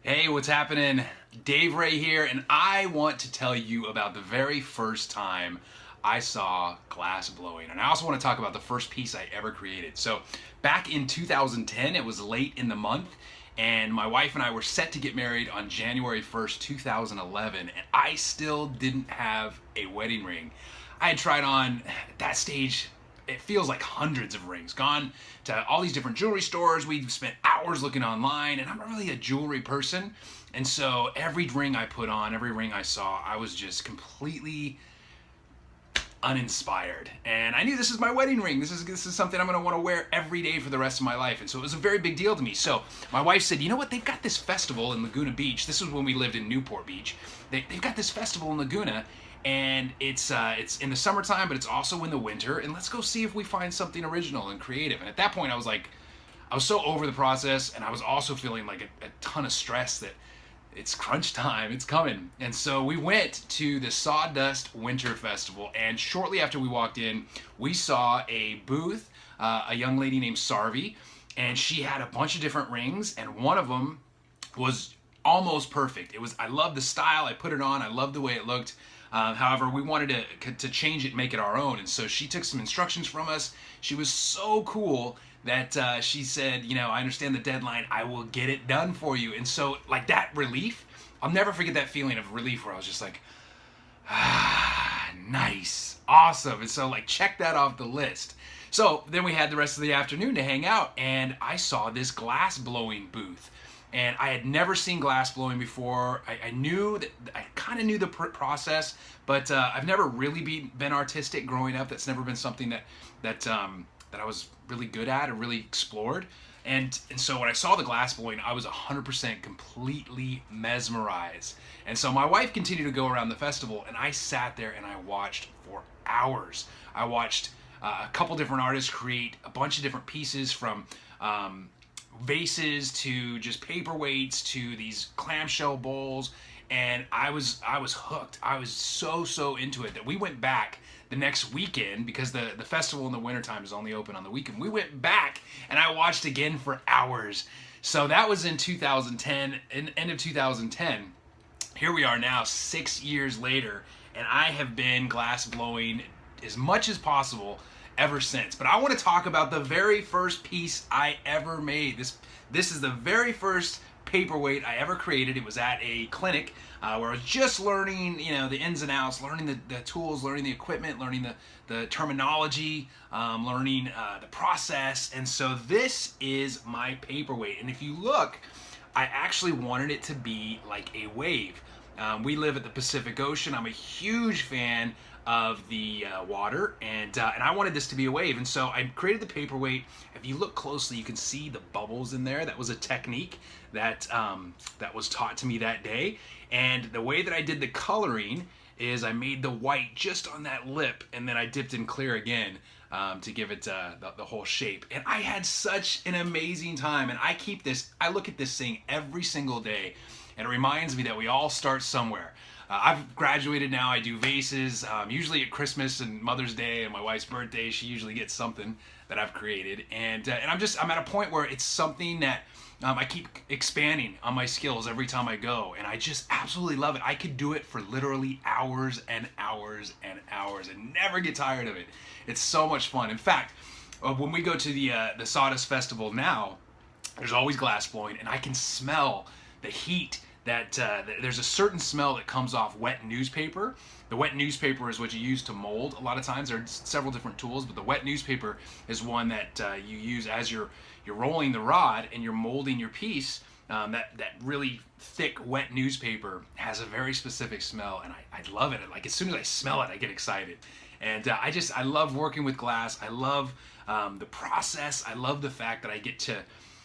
Hey, what's happening? Dave Ray here, and I want to tell you about the very first time I saw glass blowing. And I also want to talk about the first piece I ever created. So, back in 2010, it was late in the month, and my wife and I were set to get married on January 1st, 2011, and I still didn't have a wedding ring. I had tried on at that stage, it feels like hundreds of rings. Gone to all these different jewelry stores. We've spent hours looking online, and I'm not really a jewelry person. And so every ring I put on, every ring I saw, I was just completely uninspired. And I knew this is my wedding ring. This is something I'm going to want to wear every day for the rest of my life. And so it was a very big deal to me. So my wife said, you know what? They've got this festival in Laguna Beach. This was when we lived in Newport Beach. They've got this festival in Laguna, and it's in the summertime, but it's also in the winter. And let's go see if we find something original and creative. And at that point, I was so over the process, and I was also feeling like a ton of stress that it's crunch time, it's coming. And so we went to the Sawdust Winter Festival, and shortly after we walked in, we saw a booth, a young lady named Sarvi, and she had a bunch of different rings, and one of them was almost perfect. I loved the style, I put it on, I loved the way it looked. However, we wanted to change it and make it our own, and so she took some instructions from us. She was so cool that she said, I understand the deadline. I will get it done for you. And so, like, that relief, I'll never forget that feeling of relief where I was just like, nice, awesome. And so, like, check that off the list. So then we had the rest of the afternoon to hang out, and I saw this glass blowing booth. And I had never seen glass blowing before. I knew that I kind of knew the process, but I've never really been artistic growing up. That's never been something that I was really good at or really explored. And so when I saw the glass blowing, I was 100% completely mesmerized. And so my wife continued to go around the festival, and I sat there and I watched for hours. I watched a couple different artists create a bunch of different pieces, from vases to just paperweights to these clamshell bowls, and I was hooked. I was so into it that we went back the next weekend, because the festival in the wintertime is only open on the weekend. We went back and I watched again for hours. So that was in 2010, end of 2010. Here we are now, 6 years later, and I have been glass blowing as much as possible ever since. But I want to talk about the very first piece I ever made. This is the very first paperweight I ever created. It was at a clinic where I was just learning, the ins and outs, learning the tools, learning the equipment, learning the terminology, learning the process. And so this is my paperweight. And if you look, I actually wanted it to be like a wave. We live at the Pacific Ocean. I'm a huge fan of the water, and I wanted this to be a wave, and so I created the paperweight. If you look closely, you can see the bubbles in there. That was a technique that was taught to me that day, and the way that I did the coloring is I made the white just on that lip, and then I dipped in clear again to give it the whole shape. And I had such an amazing time, and I look at this thing every single day, and it reminds me that we all start somewhere. I've graduated now. I do vases, usually at Christmas and Mother's Day and my wife's birthday. She usually gets something that I've created, and I'm at a point where it's something that I keep expanding on my skills every time I go, and I just absolutely love it. I could do it for literally hours and hours and hours and never get tired of it. It's so much fun. In fact, when we go to the Sawdust Festival now, there's always glass blowing, and I can smell the heat. There's a certain smell that comes off wet newspaper. The wet newspaper is what you use to mold. A lot of times there are several different tools, but the wet newspaper is one that you use as you're rolling the rod and you're molding your piece. That really thick wet newspaper has a very specific smell, and I love it. Like, as soon as I smell it, I get excited. And I love working with glass. I love the process. I love the fact that I get to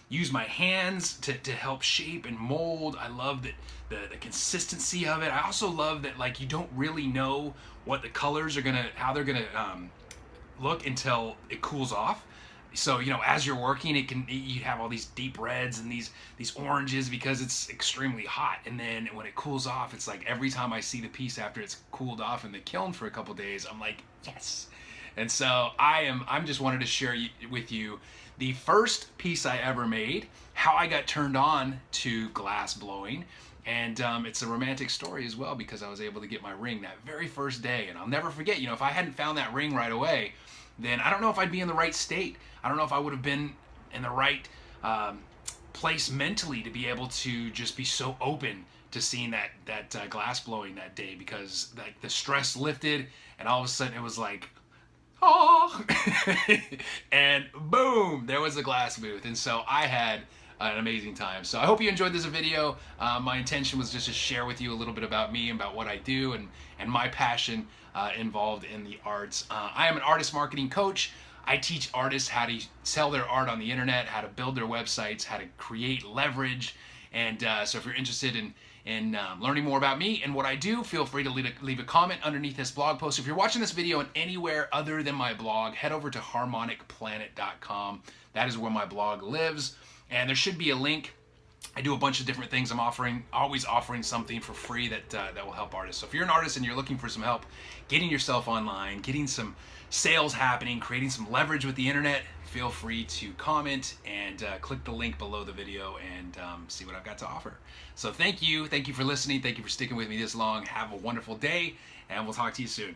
use my hands to help shape and mold. I love the consistency of it. I also love that, like, you don't really know what the colors are how they're gonna look until it cools off. So as you're working, you have all these deep reds and these oranges because it's extremely hot. And then when it cools off, it's like every time I see the piece after it's cooled off in the kiln for a couple days, I'm like, yes. And so I'm just wanted to share with you the first piece I ever made, how I got turned on to glass blowing. And it's a romantic story as well, because I was able to get my ring that very first day. And I'll never forget, if I hadn't found that ring right away, then I don't know if I'd be in the right state. I don't know if I would have been in the right place mentally to be able to just be so open to seeing that glass blowing that day, because like the stress lifted, and all of a sudden it was like, oh, and boom, there was the glass booth. And so I had an amazing time. So I hope you enjoyed this video. My intention was just to share with you a little bit about me, about what I do, and my passion involved in the arts. I am an artist marketing coach. I teach artists how to sell their art on the internet, how to build their websites, how to create leverage. And so if you're interested in learning more about me and what I do, feel free to leave a comment underneath this blog post. If you're watching this video in anywhere other than my blog, head over to harmonicplanet.com. That is where my blog lives. And there should be a link. I do a bunch of different things. I'm always offering something for free that will help artists. So if you're an artist and you're looking for some help getting yourself online, getting some sales happening, creating some leverage with the internet, feel free to comment and click the link below the video and see what I've got to offer. So thank you for listening. Thank you for sticking with me this long. Have a wonderful day, and we'll talk to you soon.